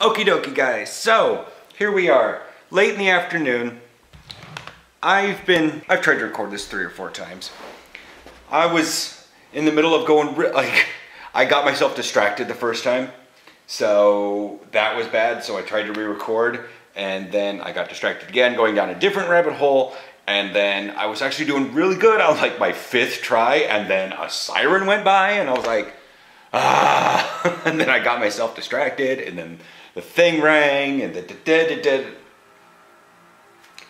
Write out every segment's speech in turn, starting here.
Okie dokie guys, so here we are, late in the afternoon. I've tried to record this 3 or 4 times. I was in the middle of going, I got myself distracted the first time. So that was bad, so I tried to re-record and then I got distracted again, going down a different rabbit hole. And then I was actually doing really good on like my 5th try, and then a siren went by and I was like, ah, and then I got myself distracted and then the thing rang and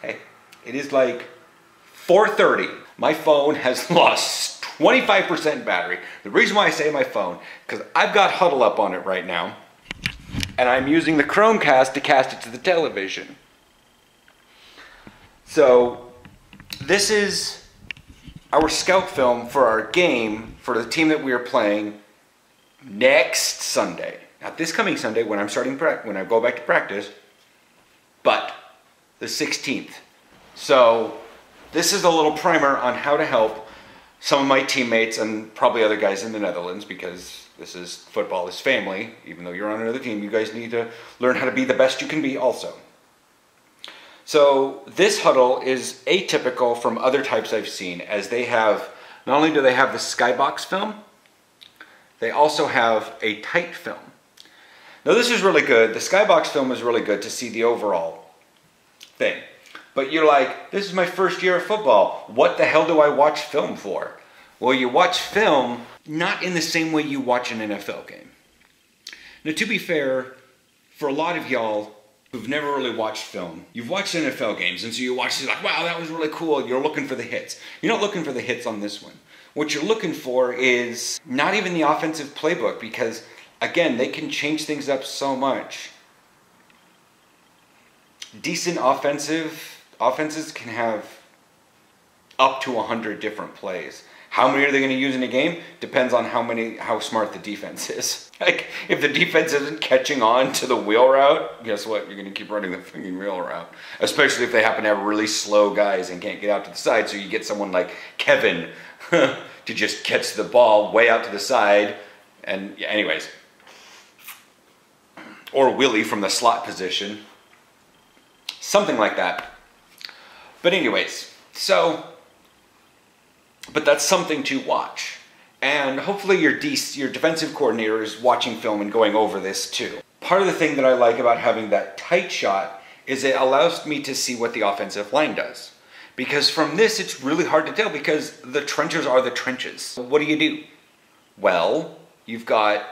Hey, it is like 4:30. My phone has lost 25% battery. The reason why I say my phone, because I've got Hudl up on it right now, and I'm using the Chromecast to cast it to the television. So this is our scout film for our game for the team that we are playing next Sunday. Not this coming Sunday when when I go back to practice, but the 16th. So this is a little primer on how to help some of my teammates and probably other guys in the Netherlands, because football is family. Even though you're on another team, you guys need to learn how to be the best you can be also. So this Hudl is atypical from other types I've seen, as they have, not only do they have the skybox film, they also have a tight film. Now this is really good. The skybox film is really good to see the overall thing. But you're like, this is my first year of football. What the hell do I watch film for? Well, you watch film not in the same way you watch an NFL game. Now to be fair, for a lot of y'all who've never really watched film, you've watched NFL games, and so you watch it like, wow, that was really cool. You're looking for the hits. You're not looking for the hits on this one. What you're looking for is not even the offensive playbook, because again, they can change things up so much. Decent offenses can have up to 100 different plays. How many are they going to use in a game? Depends on how smart the defense is. Like, if the defense isn't catching on to the wheel route, guess what? You're going to keep running the freaking wheel route. Especially if they happen to have really slow guys and can't get out to the side, so you get someone like Kevin to just catch the ball way out to the side. And yeah, anyways. Or Willie from the slot position. Something like that. But anyways, but that's something to watch. And hopefully your defensive coordinator is watching film and going over this too. Part of the thing that I like about having that tight shot is it allows me to see what the offensive line does. Because from this, it's really hard to tell, because the trenches are the trenches. What do? Well, you've got,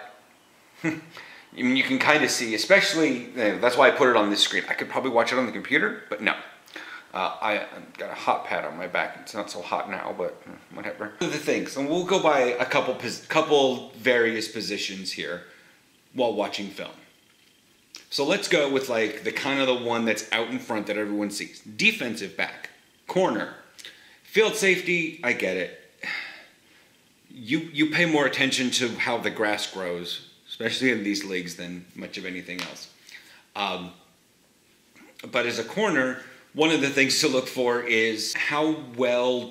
you can kind of see, especially, that's why I put it on this screen. I could probably watch it on the computer, but no. I've got a hot pad on my back. It's not so hot now, but whatever. The things, and we'll go by a couple various positions here while watching film. So let's go with like the kind of the one that's out in front that everyone sees. Defensive back, corner, field safety. I get it. You pay more attention to how the grass grows, especially in these leagues, than much of anything else. But as a corner, one of the things to look for is how well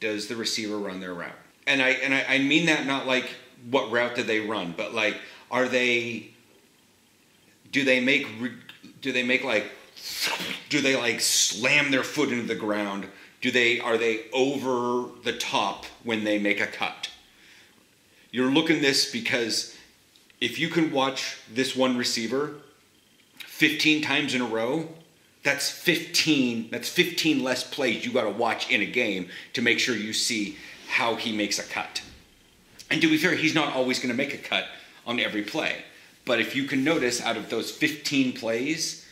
does the receiver run their route. And I mean that not like what route did they run, but like, do they like slam their foot into the ground? Are they over the top when they make a cut? You're looking this because if you can watch this one receiver 15 times in a row, that's 15 less plays you got to watch in a game to make sure you see how he makes a cut. And to be fair, he's not always going to make a cut on every play. But if you can notice, out of those 15 plays,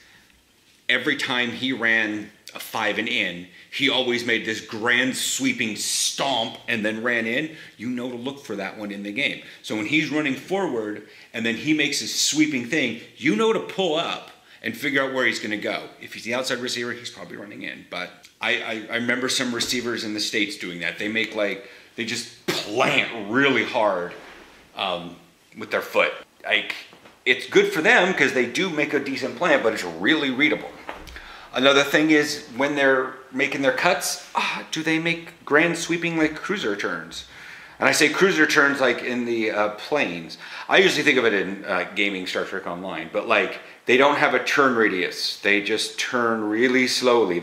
every time he ran a 5 and in, he always made this grand sweeping stomp and then ran in. You know to look for that one in the game. So when he's running forward and then he makes his sweeping thing, you know to pull up and figure out where he's going to go. If he's the outside receiver, he's probably running in. But I remember some receivers in the States doing that. They just plant really hard with their foot. It's good for them because they do make a decent plant, but it's really readable. Another thing is when they're making their cuts, do they make grand sweeping like cruiser turns? And I say cruiser turns like in the planes. I usually think of it in gaming Star Trek Online, but like they don't have a turn radius. They just turn really slowly.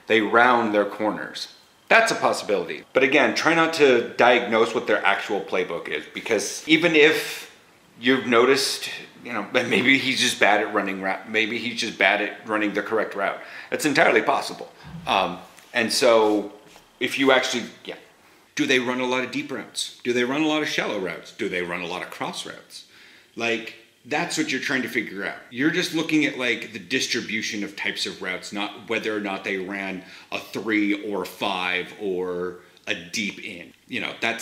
They round their corners. That's a possibility. But again, try not to diagnose what their actual playbook is, because even if you've noticed, you know, maybe he's just bad at running route. Maybe he's just bad at running the correct route. That's entirely possible. And so if you actually, do they run a lot of deep routes? Do they run a lot of shallow routes? Do they run a lot of cross routes? Like, that's what you're trying to figure out. You're just looking at like the distribution of types of routes, not whether or not they ran a 3 or a 5 or a deep in. You know, that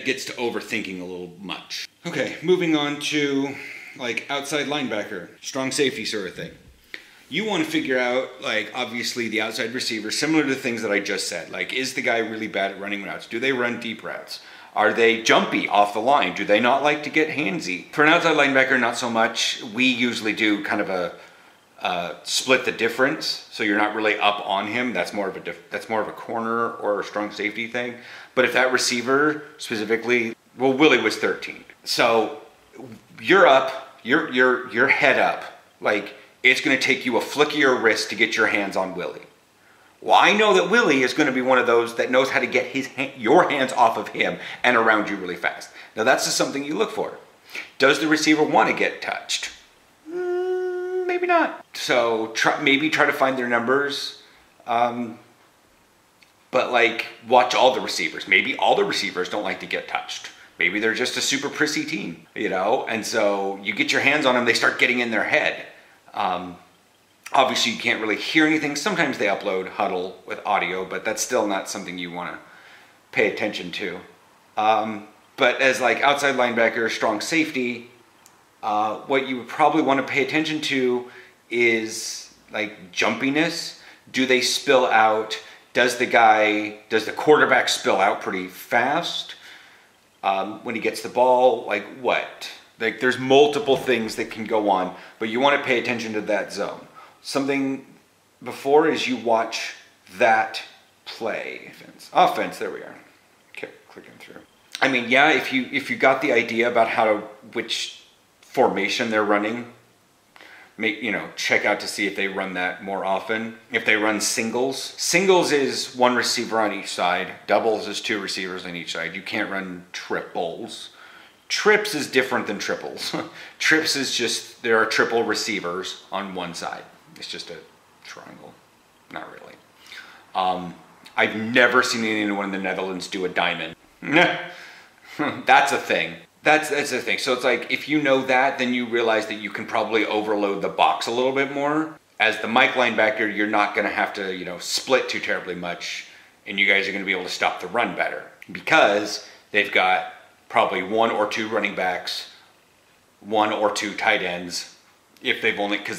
gets to overthinking a little much. Okay, moving on to like outside linebacker, strong safety sort of thing. You want to figure out, like, obviously the outside receiver, similar to the things that I just said. Like, is the guy really bad at running routes? Do they run deep routes? Are they jumpy off the line? Do they not like to get handsy? For an outside linebacker, not so much. We usually do kind of a split the difference, so you're not really up on him. That's more of a corner or a strong safety thing. But if that receiver specifically, well, Willie was 13, so you're up, you're head up. Like, it's going to take you a flick of your wrist to get your hands on Willie. Well, I know that Willie is going to be one of those that knows how to get your hands off of him and around you really fast. Now, that's just something you look for. Does the receiver want to get touched? Maybe not. So maybe try to find their numbers. But like, watch all the receivers. Maybe all the receivers don't like to get touched. Maybe they're just a super prissy team, you know? And so you get your hands on them, they start getting in their head. Obviously, you can't really hear anything. Sometimes they upload Hudl with audio, but that's still not something you want to pay attention to. But as like outside linebacker, strong safety, what you would probably want to pay attention to is like jumpiness. Do they spill out? Does the quarterback spill out pretty fast? When he gets the ball, like what? Like there's multiple things that can go on, but you want to pay attention to that zone. Something before is you watch that play. Offense, there we are. Okay, clicking through. I mean, yeah, if you got the idea about which formation they're running, check out to see if they run that more often. If they run singles. Singles is one receiver on each side. Doubles is 2 receivers on each side. You can't run triples. Trips is different than triples. Trips is just, there are triple receivers on one side. It's just a triangle. Not really. I've never seen anyone in the Netherlands do a diamond. That's a thing. That's the thing. So it's like, if you know that, then you realize that you can probably overload the box a little bit more. As the Mike linebacker, you're not going to have to, split too terribly much, and you guys are going to be able to stop the run better because they've got probably 1 or 2 running backs, 1 or 2 tight ends, if they've only, because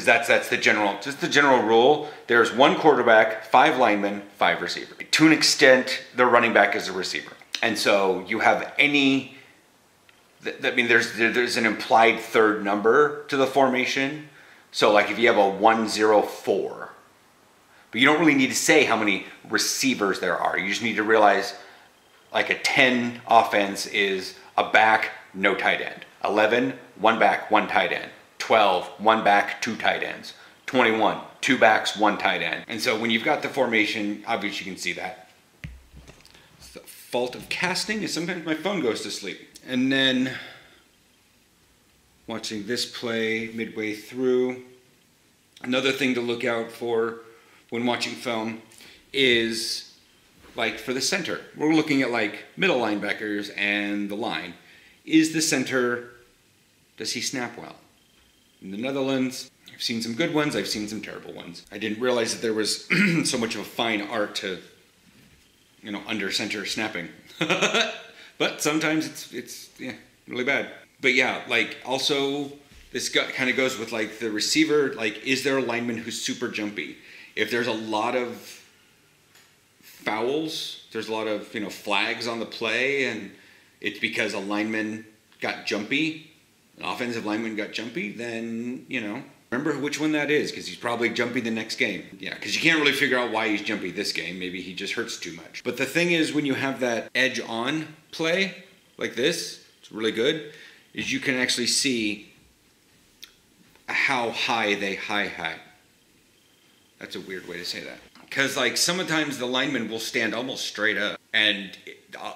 that's the general rule. There's 1 quarterback, 5 linemen, 5 receivers. To an extent, the running back is a receiver, and so you have any. I mean, there's an implied third number to the formation. So like if you have a 1-0-4, but you don't really need to say how many receivers there are. You just need to realize like a 10 offense is a back, no tight end. 11, 1 back, 1 tight end. 12, 1 back, 2 tight ends. 21, 2 backs, 1 tight end. And so when you've got the formation, obviously you can see that. The fault of casting is sometimes my phone goes to sleep. And then watching this play midway through. Another thing to look out for when watching film is like for the center. We're looking at like middle linebackers and the line. Is the center, does he snap well? In the Netherlands, I've seen some good ones, I've seen some terrible ones. I didn't realize that there was so much of a fine art to, under center snapping. But sometimes it's really bad. But yeah, like also this kind of goes with like the receiver. Like, is there a lineman who's super jumpy? If there's a lot of fouls, there's a lot of flags on the play, and it's because a lineman got jumpy, an offensive lineman got jumpy, then Remember which one that is, because he's probably jumpy the next game. Yeah, because you can't really figure out why he's jumpy this game. Maybe he just hurts too much. But the thing is, when you have that edge on play, like this, it's really good, is you can actually see how high they high-hat. That's a weird way to say that. Because like sometimes the lineman will stand almost straight up, and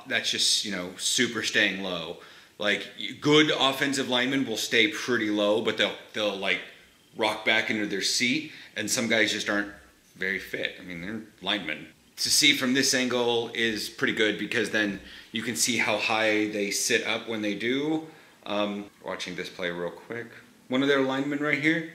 that's just, you know, super staying low. Like good offensive linemen will stay pretty low, but they'll like rock back into their seat, and some guys just aren't very fit. I mean, they're linemen. To see from this angle is pretty good because then you can see how high they sit up when they do. Watching this play real quick. One of their linemen right here,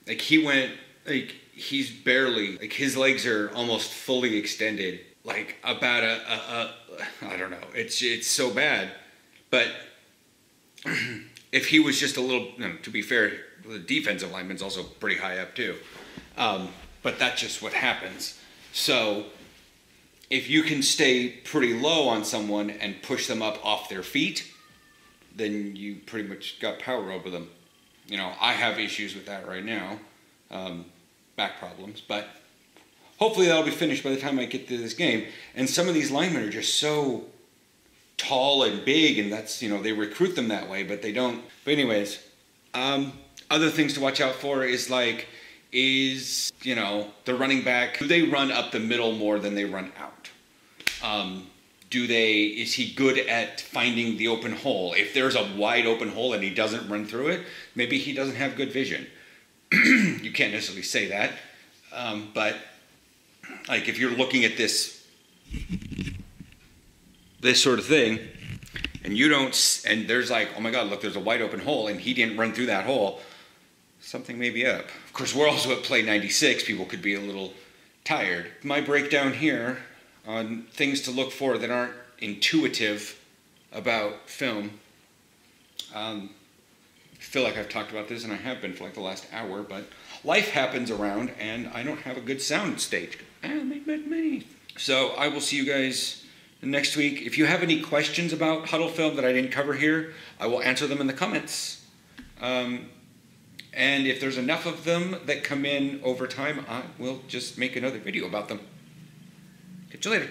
like he went, like he's barely, like his legs are almost fully extended, like about I don't know, it's so bad. But if he was just a little, to be fair, the defensive lineman's also pretty high up too. But that's just what happens. So if you can stay pretty low on someone and push them up off their feet, then you pretty much got power over them. You know, I have issues with that right now, back problems, but hopefully that'll be finished by the time I get to this game. And some of these linemen are just so tall and big, and that's, you know, they recruit them that way, but they don't. But anyways, other things to watch out for is you know, the running back, do they run up the middle more than they run out? Is he good at finding the open hole? If there's a wide open hole and he doesn't run through it, maybe he doesn't have good vision. You can't necessarily say that, but like if you're looking at this sort of thing, and you don't, and there's like, oh my God, look, there's a wide open hole, and he didn't run through that hole, something may be up. Of course, we're also at play 96. People could be a little tired. My breakdown here on things to look for that aren't intuitive about film. I feel like I've talked about this, and I have been for like the last hour, but life happens around, and I don't have a good sound stage. So I will see you guys next week. If you have any questions about Hudl film that I didn't cover here, I will answer them in the comments. And if there's enough of them that come in over time, I will just make another video about them. Catch you later.